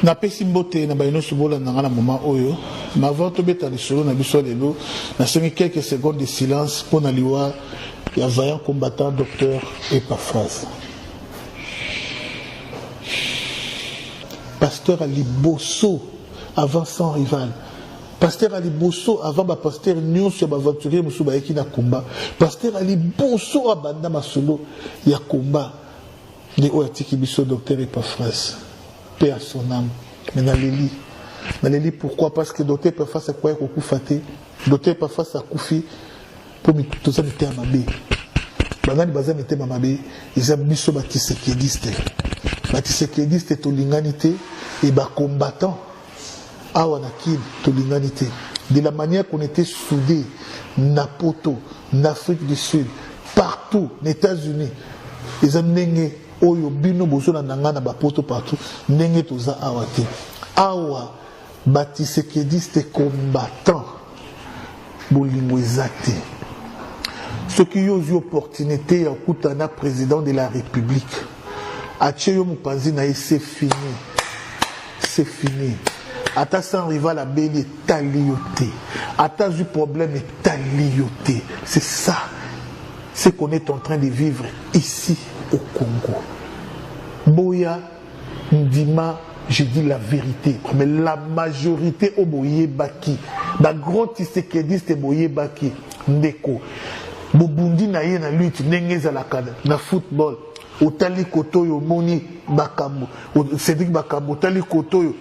Na pesi mbote na baino subola na ngana moment oyo na avant to beta lisolo na biso lelo na sengi quelques secondes de silence pour na liwa ya vaillant combattant docteur Epaphras. Pasteur Ali Bosso avant son rival. Pasteur Ali Bosso avant ba pasteur Nyon sur aventurier musu ba yeki na combat. Pasteur Ali Bosso abanda masolo ya combat de oatiki biso docteur Epaphras. Paix à son âme. Mais dans les lits, pourquoi? Parce que docteur Epaphras a quoi qu'on faté. Docteur Epaphras a koufi pour me tout ça était à ma bé. Banani bazan était ma bé. Ils ont mis sur batisekediste. Batisekediste to l'inganité et bas combattant. Awanakil to l'inganité. De la manière qu'on était soudés, Napoto, Afrique du Sud, partout, les États-Unis, ils ont négué. Oyo bino bozo na nangana ba poto partout ndenge toza awa te awa batisekediste combattant bolingo ezate ce qui yo opportunité ya kutana président de la République acheyo mupanzi na c'est fini ata sans rival a beli talioté ata du problème est talioté c'est ça ce qu'on est en train de vivre ici au Congo. Boya Ndima, je dis la vérité, mais la majorité au Boye Baki, la grande tisekediste Boye Baki, Ndeko, Bobundi na ye na lutte, Nengeza la kada, na football, Otali Kotoyo, Moni Bakambo, Cédric Bakambo, Otali Kotoyo,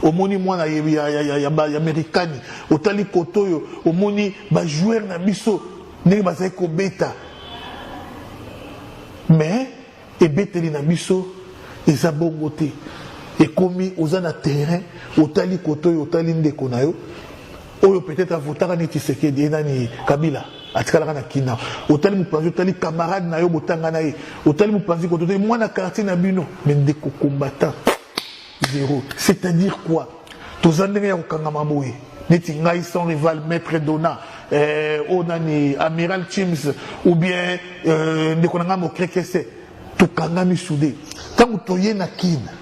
Omoni mwana ya Amerikani, Otali Kotoyo, Omoni ba joueur na biso, Nenge bazeko beta. Mais et beteli na biso eza bongo te et komi oza na terrain otali kotoyo otali ndeko na yo oyo peut-être avotaka neti sekedi nani Kabila atikala na kina otali mupanzi otali camarade na yo botanga na ye otali mupanzi kotoyo mwana quartier na bino mais ndeko combattant zéro c'est-à-dire quoi tozandenge ya kokangama boye neti ngai son rival maître Dona onani amiral Chims ou bien ndekonanga mokrekese tukangami soudé tant toye na kina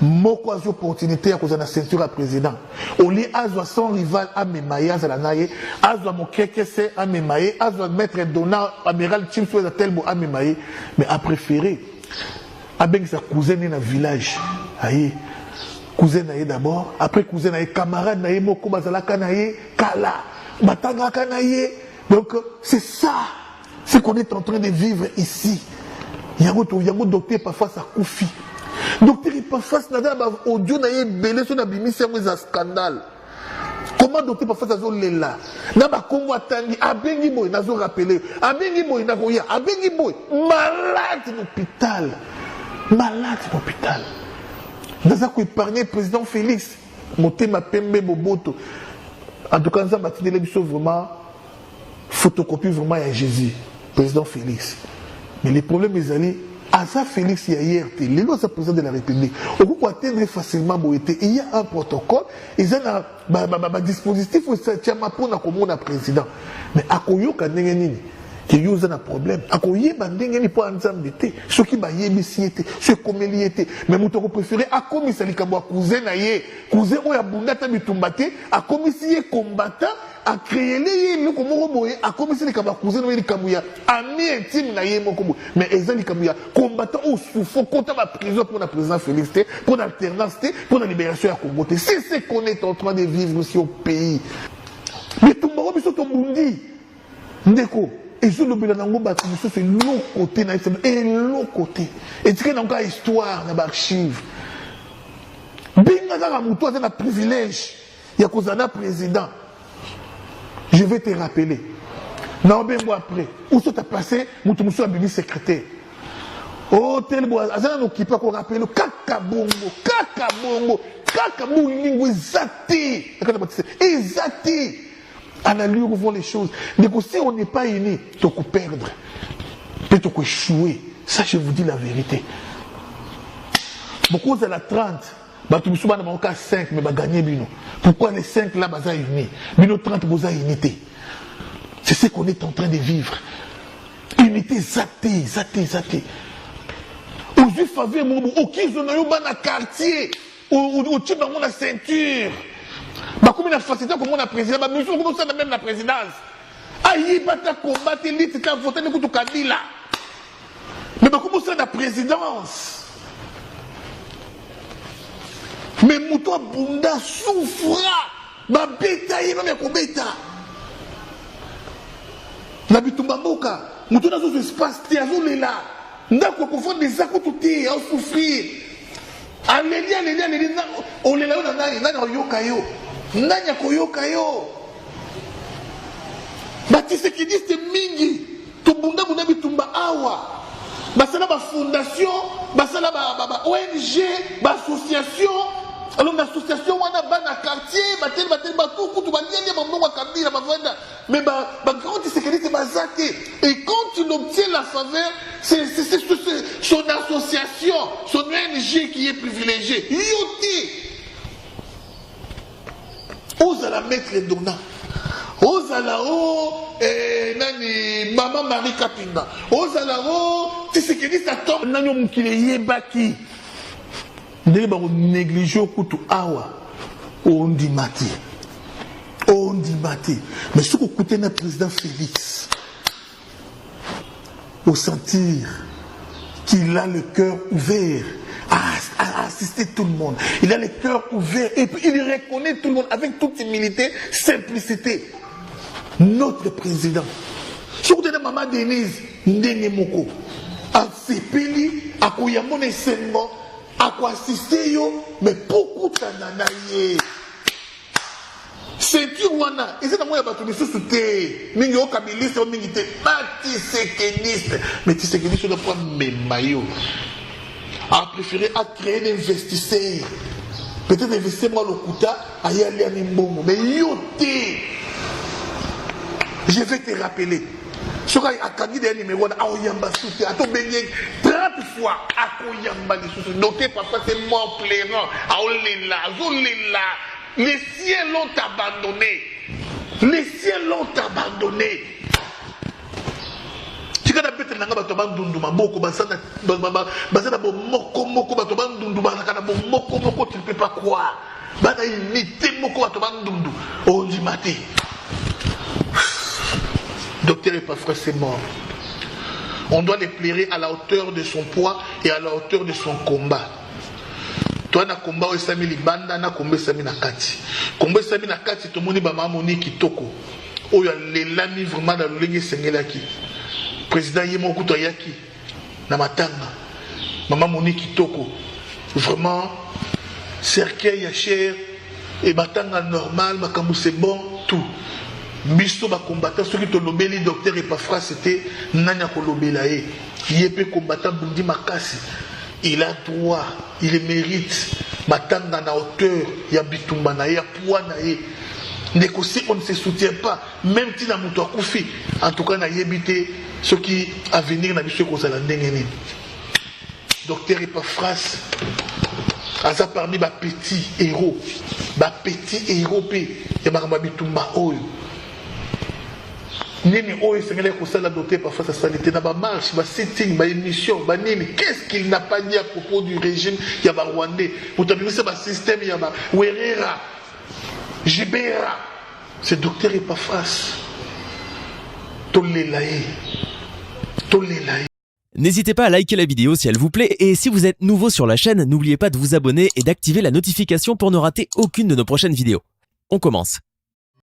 moko azo opportunité ya kozana ceinture à président oli azwa son rival amemaye azala naye azwa mokrekese amemaye azwa maître Dona amiral Chims ou telbo amemaye mais a préféré avec sa cousine na village aye cousin naye d'abord après cousin naye camarade naye moko bazalaka naye kala batangaka naye donc c'est ça ce qu'on est en train de vivre ici yango docteur Epaphras a koufi docteur Epaphras nada ba audio naye belé so na bimisi yango za scandale comment docteur Epaphras azo lela na ba kongo atangi abengi boy nazo rappeler abengi boy na koya abengi boy malade d'hôpital Nous avons épargné le président Félix. Motema Pembe Boboto. En tout cas, nous avons bâti vraiment photocopie vraiment à Jésus, président Félix. Mais les problèmes, ils allaient à ça Félix hier, les lois président de la République. On peut atteindre facilement Boété. Il y a un protocole, ils ont un dispositif où ça tient pour le président. Mais à Koyo, quand que yo za na problème akoye bandenge ni po anzambe te soki ba yebisi ete ce komeli ete mais muto ko préférer akomisa likambo a cousin na ye cousin oya bundata bitumbate akomisi ye combattant a créer les loko moko boye akomisi likambo a cousin no likambo ya ami intime na ye moko boye mais eza likambo ya combattant au souffle contre la prison pour la président Félix pour l'alternance pour la libération ya Congo c'est ce qu'on est en train de vivre ici au pays mais tout moko biso to bundi ndeko. Et je le bilan d'ango bâti, c'est l'autre côté, et l'autre côté. Et tu sais, dans une histoire, dans l'archive. Binga dans la mouton, c'est un privilège. Il y a cause d'un président. Je vais te rappeler. Non, ben moi après. Où ça t'a passé, mouton a bini secrétaire. Oh, tel bois, azana no kipa ko rappelle kakabongo, lingo zati. Ezati. À la lieu où vont les choses. Donc si on n'est pas unis, tu peux perdre. Peut-être que échouer. Ça, je vous dis la vérité. Beaucoup de la 30, tu me souviens de mon cas 5, mais tu gagner bino. Pourquoi les 5 là, tu unis? Bino 30, tu as unité. C'est ce qu'on est en train de vivre. Unité, zate. Aujourd'hui, faveur, mon au qui ils ont eu dans quartier. au-dessus de la ceinture. Comme une facilité comme on a président, mais comme ça même la présidence. Aïe, bata combattre l'élite, c'est un voté de Kabila. Mais comment ça la présidence? Mais Moutou Bunda souffra. Ma bêta, il va me bêta. La bitumba boka. Moutou n'a pas espace, t'es à zone là. N'a quoi confondre des accords tout est, à souffrir. Alléluia, on est là, on a yoka yo. Nanya koyoka yo. Batise qui dit c'est mingi. Tubunda bunda bitumba awa. Basala ba fondation, basala ba ONG, ba association. Alors l'association wana bana quartier, batel ba tout kutu ba lié ba mbongo kabila ba vanda. Mais ba grand c'est bazake. Et quand il obtient la faveur, c'est son association, son ONG qui est privilégiée. Yoti. Osala maître donnant. Osala nani maman Marie Kapinga. Osala tu sais que dit ça tombe nanyo mukile yebaki. Ndé ba négliger kutu awa. Ondi mati. Mais ce que coûtait notre président Félix, au sentir qu'il a le cœur ouvert à assister tout le monde. Il a le cœur ouvert et puis il reconnaît tout le monde avec toute humilité, simplicité. Notre président. Surtout maman Denise Ndenemoko a fait peli, a koyamone seulement, a quoi assister yo, mais beaucoup tananaye. Ceinture wana, et c'est dans moi il y a battu sous té, mingi o kabiliste o mingi té, batisekeniste, mais tisekeniste on a pas mes maillots. A préféré à créer des investisseurs. Peut-être investir moi le Kouta, à y aller à Nimbongo. Mais yoté, je vais te rappeler. Ce qu'il y a un numéro à Oyamba Souté, à ton baigné 30 fois à Oyamba Souté. Notez parfois c'est mort plairant, à Olela, Zolela. Les siens l'ont abandonné. Les siens l'ont abandonné. Tu as bête nanga bato bandunduma boko basana basana bo moko bato bandunduma kana bo moko tu ne peux pas croire. Bana imité moko bato bandundu. On dit maté. Docteur Epafras c'est mort. On doit les plairer à la hauteur de son poids et à la hauteur de son combat. Toi na combat o sami libanda na combat sami na kati. Combat sami na kati to moni ba mamoni kitoko. O ya lelami vraiment na lolenge sengelaki. Président Yemo Kuto Yaki, Namatanga, Maman Monique Kitoko, vraiment, cercueil à chair, et Matanga normal, Makamou c'est bon, tout. Bisto ba combattant, ceux qui te lobeli, docteur Epafras, c'était Nanya Kolobelae, Yepé combattant Bundi Makasi. Il a droit, il le mérite. Matanga na hauteur, Yabitumba na ya poids na ye. Négocier, on ne se soutient pas, même si na muto akufi. En tout cas, na yebité. Ce qui à venir na biso kozala ndenge. Docteur Epafras aza parmi ba petits héros pe ya makamba bitumba oyo nini oyo sengela kosala docteur Epafras a salité na ba marche ba sitting ba émission ba nini. Qu'est-ce qu'il n'a pas dit à propos du régime ya ba rwandais mutabimisa ba système ya ba werera jibera. C'est docteur Epafras tolelaye. N'hésitez pas à liker la vidéo si elle vous plaît et si vous êtes nouveau sur la chaîne, n'oubliez pas de vous abonner et d'activer la notification pour ne rater aucune de nos prochaines vidéos. On commence.